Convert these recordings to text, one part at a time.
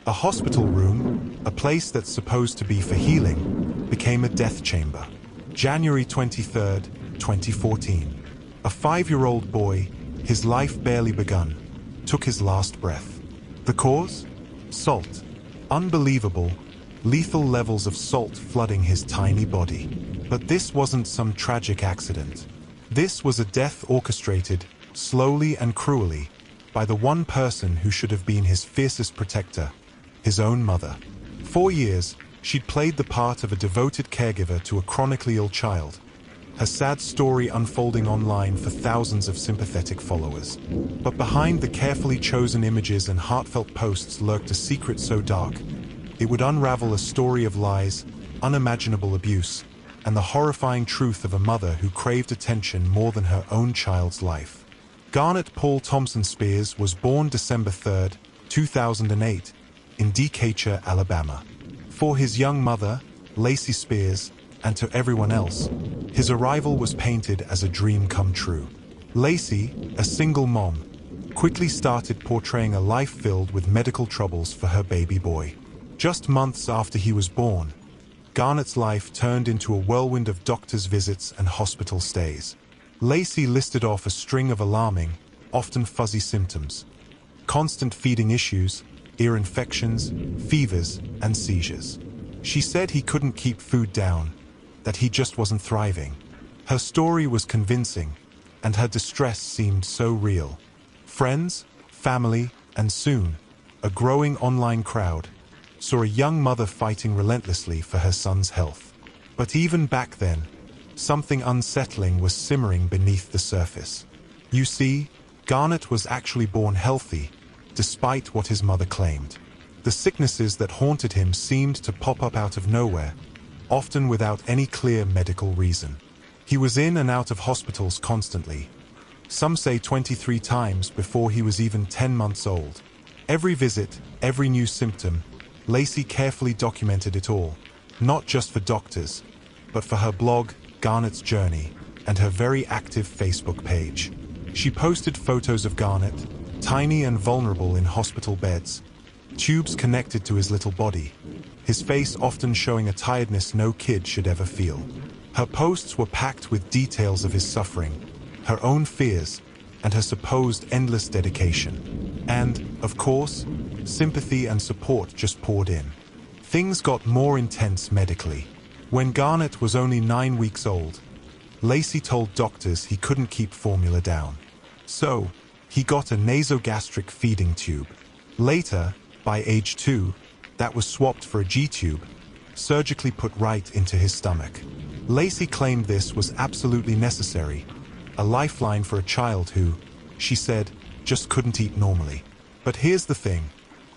A hospital room, a place that's supposed to be for healing, became a death chamber. January 23rd, 2014. A 5-year-old boy, his life barely begun, took his last breath. The cause? Salt. Unbelievable, lethal levels of salt flooding his tiny body. But this wasn't some tragic accident. This was a death orchestrated, slowly and cruelly, by the one person who should have been his fiercest protector, his own mother. 4 years, she'd played the part of a devoted caregiver to a chronically ill child, her sad story unfolding online for thousands of sympathetic followers. But behind the carefully chosen images and heartfelt posts lurked a secret so dark, it would unravel a story of lies, unimaginable abuse, and the horrifying truth of a mother who craved attention more than her own child's life. Garnet Paul Thompson Spears was born December 3, 2008, in Decatur, Alabama. For his young mother, Lacey Spears, and to everyone else, his arrival was painted as a dream come true. Lacey, a single mom, quickly started portraying a life filled with medical troubles for her baby boy. Just months after he was born, Garnet's life turned into a whirlwind of doctor's visits and hospital stays. Lacey listed off a string of alarming, often fuzzy symptoms: constant feeding issues, ear infections, fevers, and seizures. She said he couldn't keep food down, that he just wasn't thriving. Her story was convincing, and her distress seemed so real. Friends, family, and soon, a growing online crowd saw a young mother fighting relentlessly for her son's health. But even back then, something unsettling was simmering beneath the surface. You see, Garnet was actually born healthy, despite what his mother claimed. The sicknesses that haunted him seemed to pop up out of nowhere, often without any clear medical reason. He was in and out of hospitals constantly. Some say 23 times before he was even 10 months old. Every visit, every new symptom, Lacey carefully documented it all, not just for doctors, but for her blog, Garnet's Journey, and her very active Facebook page. She posted photos of Garnet, tiny and vulnerable in hospital beds, tubes connected to his little body, his face often showing a tiredness no kid should ever feel. Her posts were packed with details of his suffering, her own fears, and her supposed endless dedication. And, of course, sympathy and support just poured in. Things got more intense medically. When Garnet was only 9 weeks old, Lacey told doctors he couldn't keep formula down. So, he got a nasogastric feeding tube. Later, by age 2, that was swapped for a G-tube, surgically put right into his stomach. Lacey claimed this was absolutely necessary, a lifeline for a child who, she said, just couldn't eat normally. But here's the thing.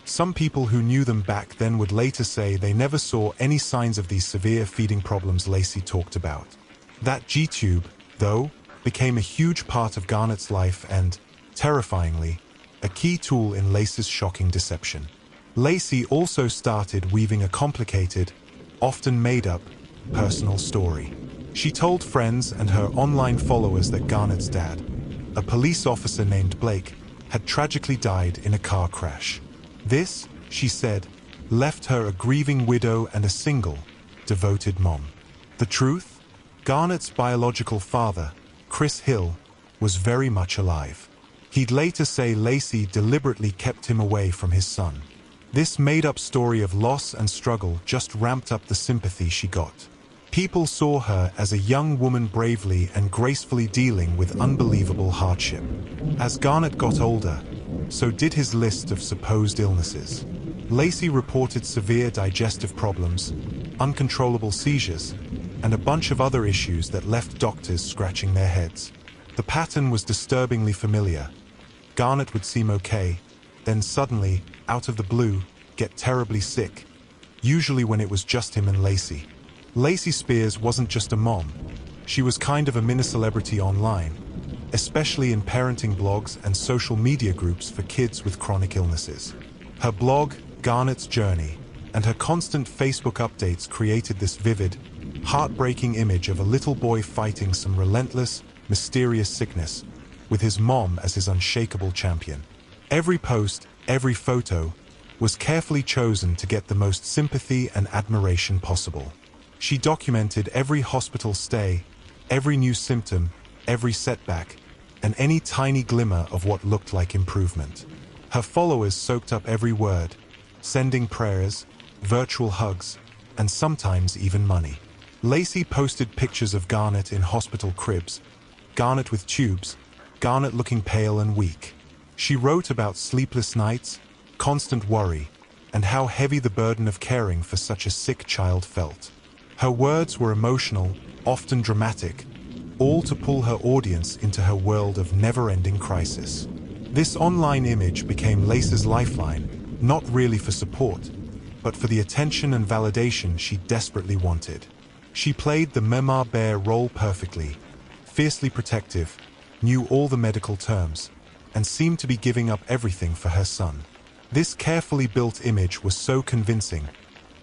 Some people who knew them back then would later say they never saw any signs of these severe feeding problems Lacey talked about. That G-tube, though, became a huge part of Garnet's life and, terrifyingly, a key tool in Lacey's shocking deception. Lacey also started weaving a complicated, often made-up, personal story. She told friends and her online followers that Garnet's dad, a police officer named Blake, had tragically died in a car crash. This, she said, left her a grieving widow and a single, devoted mom. The truth? Garnet's biological father, Chris Hill, was very much alive. He'd later say Lacey deliberately kept him away from his son. This made-up story of loss and struggle just ramped up the sympathy she got. People saw her as a young woman bravely and gracefully dealing with unbelievable hardship. As Garnet got older, so did his list of supposed illnesses. Lacey reported severe digestive problems, uncontrollable seizures, and a bunch of other issues that left doctors scratching their heads. The pattern was disturbingly familiar. Garnet would seem okay, then suddenly, out of the blue, get terribly sick, usually when it was just him and Lacey. Lacey Spears wasn't just a mom. She was kind of a mini-celebrity online, especially in parenting blogs and social media groups for kids with chronic illnesses. Her blog, Garnet's Journey, and her constant Facebook updates created this vivid, heartbreaking image of a little boy fighting some relentless, mysterious sickness, with his mom as his unshakable champion. Every post, every photo, was carefully chosen to get the most sympathy and admiration possible. She documented every hospital stay, every new symptom, every setback, and any tiny glimmer of what looked like improvement. Her followers soaked up every word, sending prayers, virtual hugs, and sometimes even money. Lacey posted pictures of Garnet in hospital cribs, Garnet with tubes, Garnet looking pale and weak. She wrote about sleepless nights, constant worry, and how heavy the burden of caring for such a sick child felt. Her words were emotional, often dramatic, all to pull her audience into her world of never-ending crisis. This online image became Lacey's lifeline, not really for support, but for the attention and validation she desperately wanted. She played the mama bear role perfectly, fiercely protective, knew all the medical terms, and seemed to be giving up everything for her son. This carefully built image was so convincing,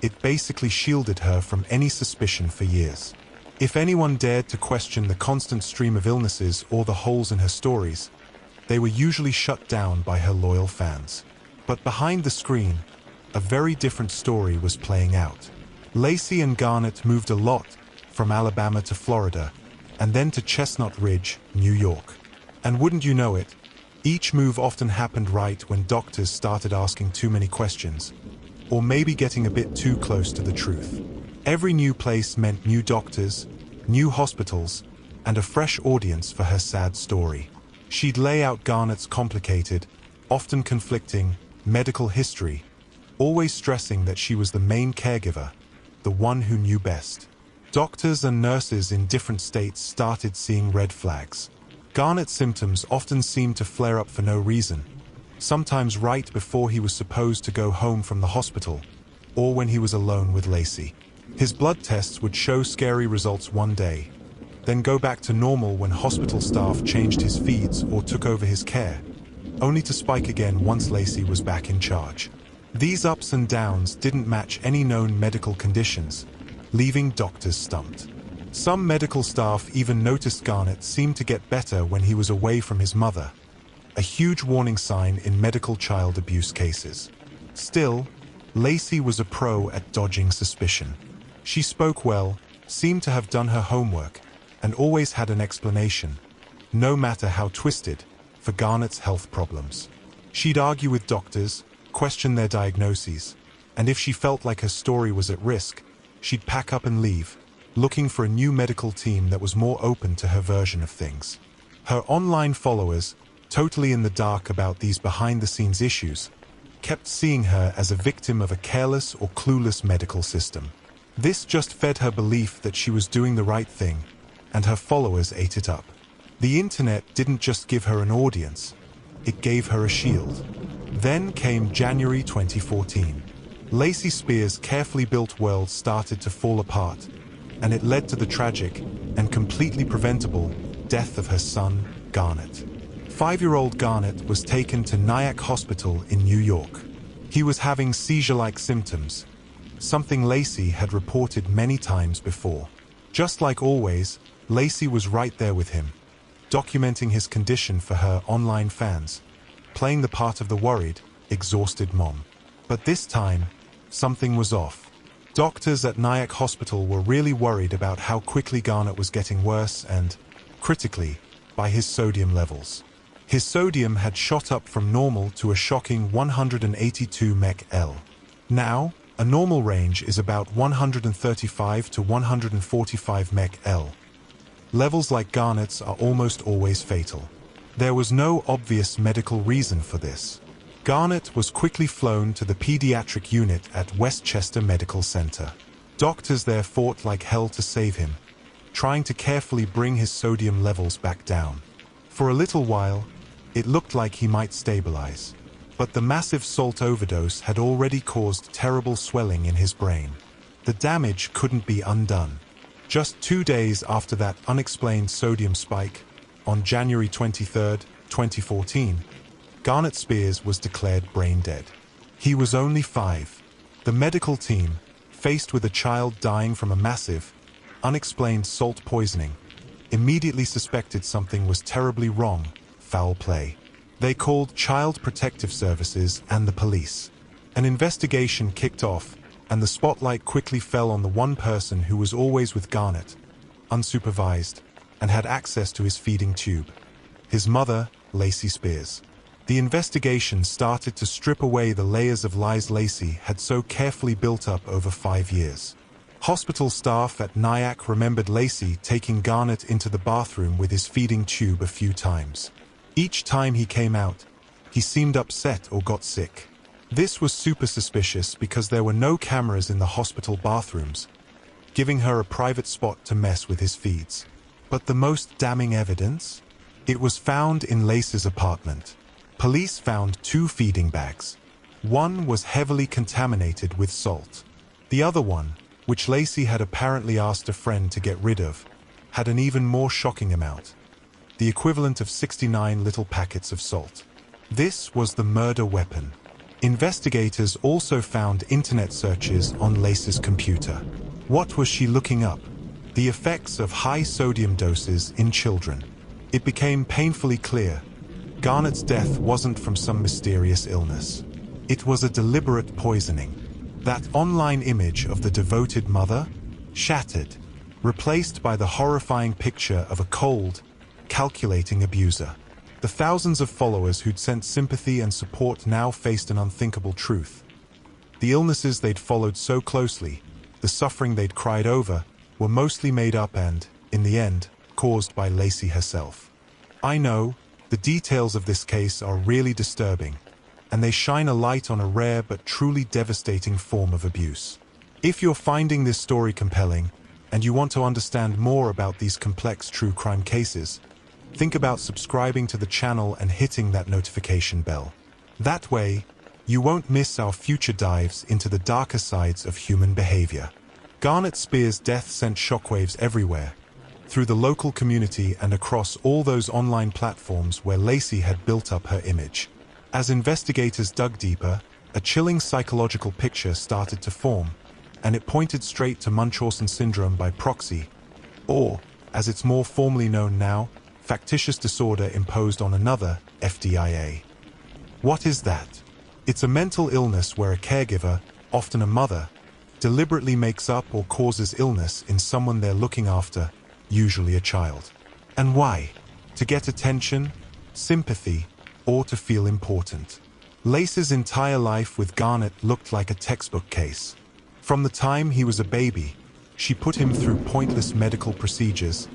it basically shielded her from any suspicion for years. If anyone dared to question the constant stream of illnesses or the holes in her stories, they were usually shut down by her loyal fans. But behind the screen, a very different story was playing out. Lacey and Garnet moved a lot, from Alabama to Florida, and then to Chestnut Ridge, New York. And wouldn't you know it, each move often happened right when doctors started asking too many questions, or maybe getting a bit too close to the truth. Every new place meant new doctors, new hospitals, and a fresh audience for her sad story. She'd lay out Garnet's complicated, often conflicting, medical history, always stressing that she was the main caregiver, the one who knew best. Doctors and nurses in different states started seeing red flags. Garnet's symptoms often seemed to flare up for no reason, sometimes right before he was supposed to go home from the hospital, or when he was alone with Lacey. His blood tests would show scary results one day, then go back to normal when hospital staff changed his feeds or took over his care, only to spike again once Lacey was back in charge. These ups and downs didn't match any known medical conditions, leaving doctors stumped. Some medical staff even noticed Garnet seemed to get better when he was away from his mother, a huge warning sign in medical child abuse cases. Still, Lacey was a pro at dodging suspicion. She spoke well, seemed to have done her homework, and always had an explanation, no matter how twisted, for Garnet's health problems. She'd argue with doctors, question their diagnoses, and if she felt like her story was at risk, she'd pack up and leave, looking for a new medical team that was more open to her version of things. Her online followers, totally in the dark about these behind-the-scenes issues, kept seeing her as a victim of a careless or clueless medical system. This just fed her belief that she was doing the right thing, and her followers ate it up. The internet didn't just give her an audience, it gave her a shield. Then came January 2014. Lacey Spears' carefully built world started to fall apart, and it led to the tragic and completely preventable death of her son, Garnet. 5-year-old Garnet was taken to Nyack Hospital in New York. He was having seizure-like symptoms, something Lacey had reported many times before. Just like always, Lacey was right there with him, documenting his condition for her online fans, playing the part of the worried, exhausted mom. But this time, something was off. Doctors at Nyack Hospital were really worried about how quickly Garnet was getting worse and, critically, by his sodium levels. His sodium had shot up from normal to a shocking 182 mec/L. Now, a normal range is about 135 to 145 mec/L. Levels like Garnet's are almost always fatal. There was no obvious medical reason for this. Garnet was quickly flown to the pediatric unit at Westchester Medical Center. Doctors there fought like hell to save him, trying to carefully bring his sodium levels back down. For a little while, it looked like he might stabilize. But the massive salt overdose had already caused terrible swelling in his brain. The damage couldn't be undone. Just 2 days after that unexplained sodium spike, on January 23, 2014, Garnet Spears was declared brain dead. He was only 5. The medical team, faced with a child dying from a massive, unexplained salt poisoning, immediately suspected something was terribly wrong, foul play. They called Child Protective Services and the police. An investigation kicked off, and the spotlight quickly fell on the one person who was always with Garnet, unsupervised, and had access to his feeding tube. His mother, Lacey Spears. The investigation started to strip away the layers of lies Lacey had so carefully built up over 5 years. Hospital staff at Nyack remembered Lacey taking Garnet into the bathroom with his feeding tube a few times. Each time he came out, he seemed upset or got sick. This was super suspicious because there were no cameras in the hospital bathrooms, giving her a private spot to mess with his feeds. But the most damning evidence? It was found in Lacey's apartment. Police found 2 feeding bags. One was heavily contaminated with salt. The other one, which Lacey had apparently asked a friend to get rid of, had an even more shocking amount, the equivalent of 69 little packets of salt. This was the murder weapon. Investigators also found internet searches on Lacey's computer. What was she looking up? The effects of high sodium doses in children. It became painfully clear Garnet's death wasn't from some mysterious illness. It was a deliberate poisoning. That online image of the devoted mother? Shattered, replaced by the horrifying picture of a cold, calculating abuser. The thousands of followers who'd sent sympathy and support now faced an unthinkable truth. The illnesses they'd followed so closely, the suffering they'd cried over, were mostly made up and, in the end, caused by Lacey herself. I know, the details of this case are really disturbing, and they shine a light on a rare but truly devastating form of abuse. If you're finding this story compelling, and you want to understand more about these complex true crime cases, think about subscribing to the channel and hitting that notification bell. That way, you won't miss our future dives into the darker sides of human behavior. Garnet Spears' death sent shockwaves everywhere, through the local community and across all those online platforms where Lacey had built up her image. As investigators dug deeper, a chilling psychological picture started to form, and it pointed straight to Munchausen syndrome by proxy, or, as it's more formally known now, factitious disorder imposed on another, FDIA. What is that? It's a mental illness where a caregiver, often a mother, deliberately makes up or causes illness in someone they're looking after, usually a child. And why? To get attention, sympathy, or to feel important. Lacey's entire life with Garnet looked like a textbook case. From the time he was a baby, she put him through pointless medical procedures,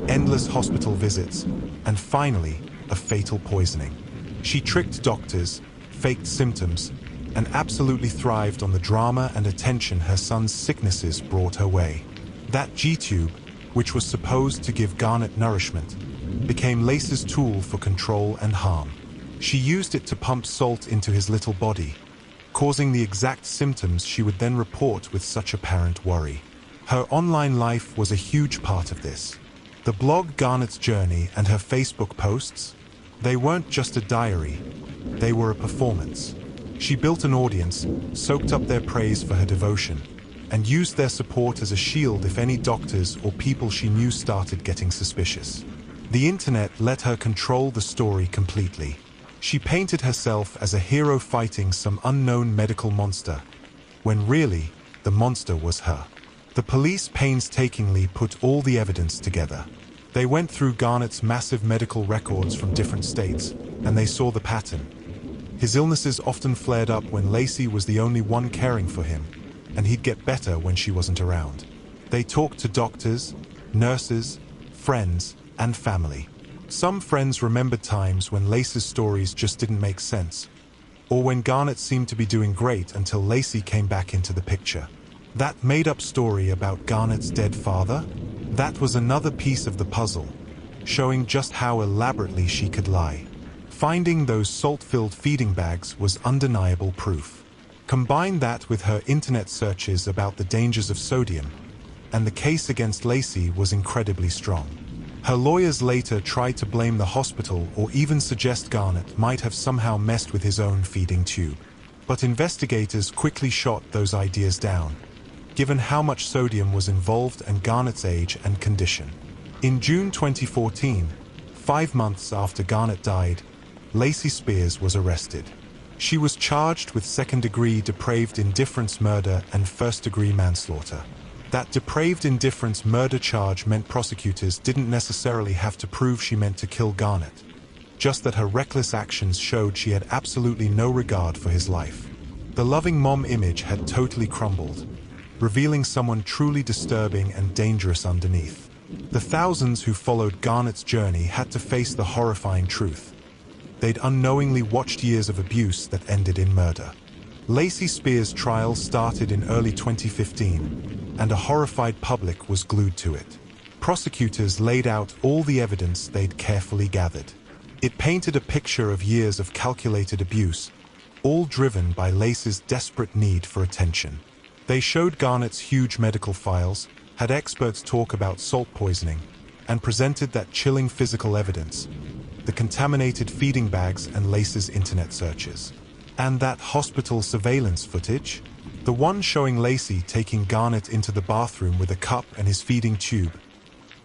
endless hospital visits, and finally, a fatal poisoning. She tricked doctors, faked symptoms, and absolutely thrived on the drama and attention her son's sicknesses brought her way. That G-tube, which was supposed to give Garnet nourishment, became Lacey's tool for control and harm. She used it to pump salt into his little body, causing the exact symptoms she would then report with such apparent worry. Her online life was a huge part of this. The blog Garnet's Journey and her Facebook posts, they weren't just a diary, they were a performance. She built an audience, soaked up their praise for her devotion, and used their support as a shield if any doctors or people she knew started getting suspicious. The internet let her control the story completely. She painted herself as a hero fighting some unknown medical monster, when really, the monster was her. The police painstakingly put all the evidence together. They went through Garnet's massive medical records from different states, and they saw the pattern. His illnesses often flared up when Lacey was the only one caring for him, and he'd get better when she wasn't around. They talked to doctors, nurses, friends, and family. Some friends remembered times when Lacey's stories just didn't make sense, or when Garnet seemed to be doing great until Lacey came back into the picture. That made-up story about Garnet's dead father? That was another piece of the puzzle, showing just how elaborately she could lie. Finding those salt-filled feeding bags was undeniable proof. Combine that with her internet searches about the dangers of sodium, and the case against Lacey was incredibly strong. Her lawyers later tried to blame the hospital or even suggest Garnet might have somehow messed with his own feeding tube. But investigators quickly shot those ideas down, given how much sodium was involved and Garnet's age and condition. In June 2014, 5 months after Garnet died, Lacey Spears was arrested. She was charged with second-degree depraved indifference murder and first-degree manslaughter. That depraved indifference murder charge meant prosecutors didn't necessarily have to prove she meant to kill Garnett, just that her reckless actions showed she had absolutely no regard for his life. The loving mom image had totally crumbled, revealing someone truly disturbing and dangerous underneath. The thousands who followed Garnett's journey had to face the horrifying truth. They'd unknowingly watched years of abuse that ended in murder. Lacey Spears' trial started in early 2015, and a horrified public was glued to it. Prosecutors laid out all the evidence they'd carefully gathered. It painted a picture of years of calculated abuse, all driven by Lacey's desperate need for attention. They showed Garnett's huge medical files, had experts talk about salt poisoning, and presented that chilling physical evidence, the contaminated feeding bags and Lacey's internet searches. And that hospital surveillance footage, the one showing Lacey taking Garnett into the bathroom with a cup and his feeding tube,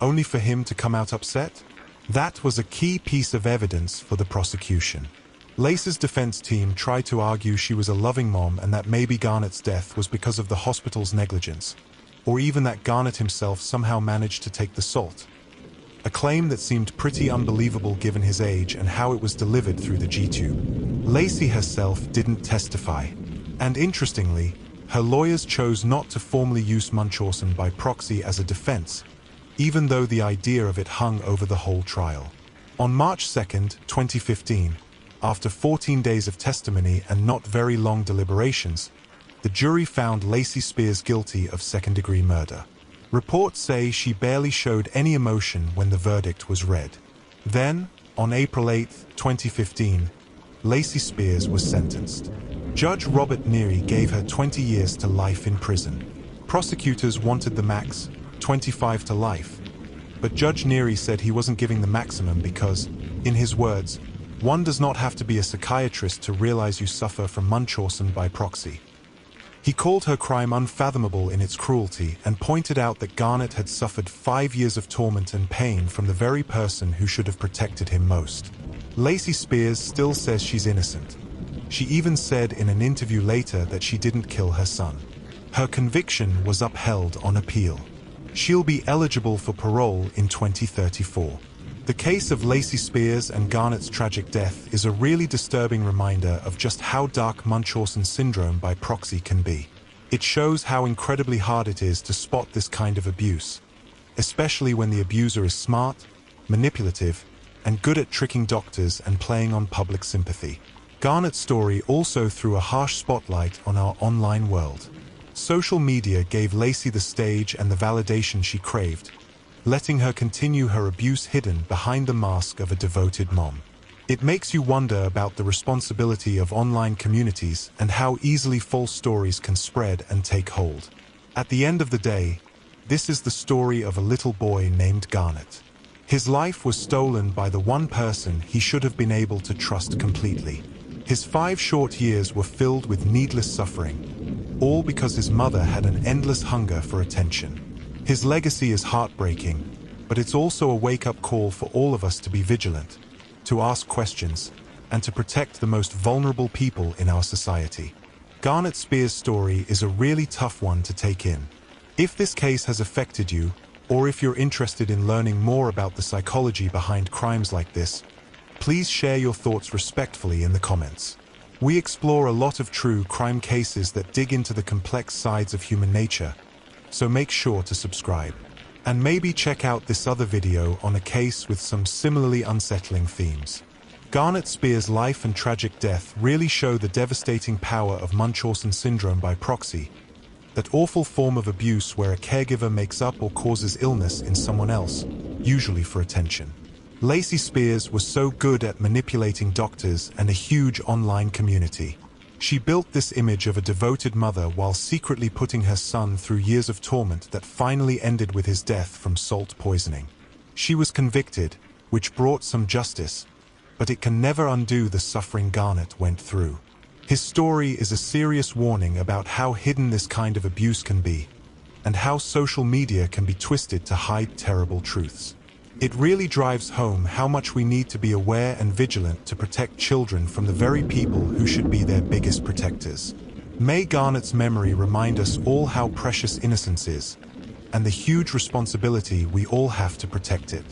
only for him to come out upset? That was a key piece of evidence for the prosecution. Lacey's defense team tried to argue she was a loving mom and that maybe Garnett's death was because of the hospital's negligence, or even that Garnett himself somehow managed to take the salt. A claim that seemed pretty unbelievable given his age and how it was delivered through the G-tube. Lacey herself didn't testify, and interestingly, her lawyers chose not to formally use Munchausen by proxy as a defense, even though the idea of it hung over the whole trial. On March 2, 2015, after 14 days of testimony and not very long deliberations, the jury found Lacey Spears guilty of second-degree murder. Reports say she barely showed any emotion when the verdict was read. Then, on April 8, 2015, Lacey Spears was sentenced. Judge Robert Neary gave her 20 years to life in prison. Prosecutors wanted the max, 25 to life. But Judge Neary said he wasn't giving the maximum because, in his words, one does not have to be a psychiatrist to realize you suffer from Munchausen by proxy. He called her crime unfathomable in its cruelty and pointed out that Garnett had suffered 5 years of torment and pain from the very person who should have protected him most. Lacey Spears still says she's innocent. She even said in an interview later that she didn't kill her son. Her conviction was upheld on appeal. She'll be eligible for parole in 2034. The case of Lacey Spears and Garnett's tragic death is a really disturbing reminder of just how dark Munchausen syndrome by proxy can be. It shows how incredibly hard it is to spot this kind of abuse, especially when the abuser is smart, manipulative, and good at tricking doctors and playing on public sympathy. Garnett's story also threw a harsh spotlight on our online world. Social media gave Lacey the stage and the validation she craved, letting her continue her abuse hidden behind the mask of a devoted mom. It makes you wonder about the responsibility of online communities and how easily false stories can spread and take hold. At the end of the day, this is the story of a little boy named Garnett. His life was stolen by the one person he should have been able to trust completely. His 5 short years were filled with needless suffering, all because his mother had an endless hunger for attention. His legacy is heartbreaking, but it's also a wake-up call for all of us to be vigilant, to ask questions, and to protect the most vulnerable people in our society. Garnett Spears' story is a really tough one to take in. If this case has affected you, or if you're interested in learning more about the psychology behind crimes like this, please share your thoughts respectfully in the comments. We explore a lot of true crime cases that dig into the complex sides of human nature, so make sure to subscribe. And maybe check out this other video on a case with some similarly unsettling themes. Garnett Spears' life and tragic death really show the devastating power of Munchausen syndrome by proxy, that awful form of abuse where a caregiver makes up or causes illness in someone else, usually for attention. Lacey Spears was so good at manipulating doctors and a huge online community. She built this image of a devoted mother while secretly putting her son through years of torment that finally ended with his death from salt poisoning. She was convicted, which brought some justice, but it can never undo the suffering Garnett went through. His story is a serious warning about how hidden this kind of abuse can be, and how social media can be twisted to hide terrible truths. It really drives home how much we need to be aware and vigilant to protect children from the very people who should be their biggest protectors. May Garnett's memory remind us all how precious innocence is, and the huge responsibility we all have to protect it.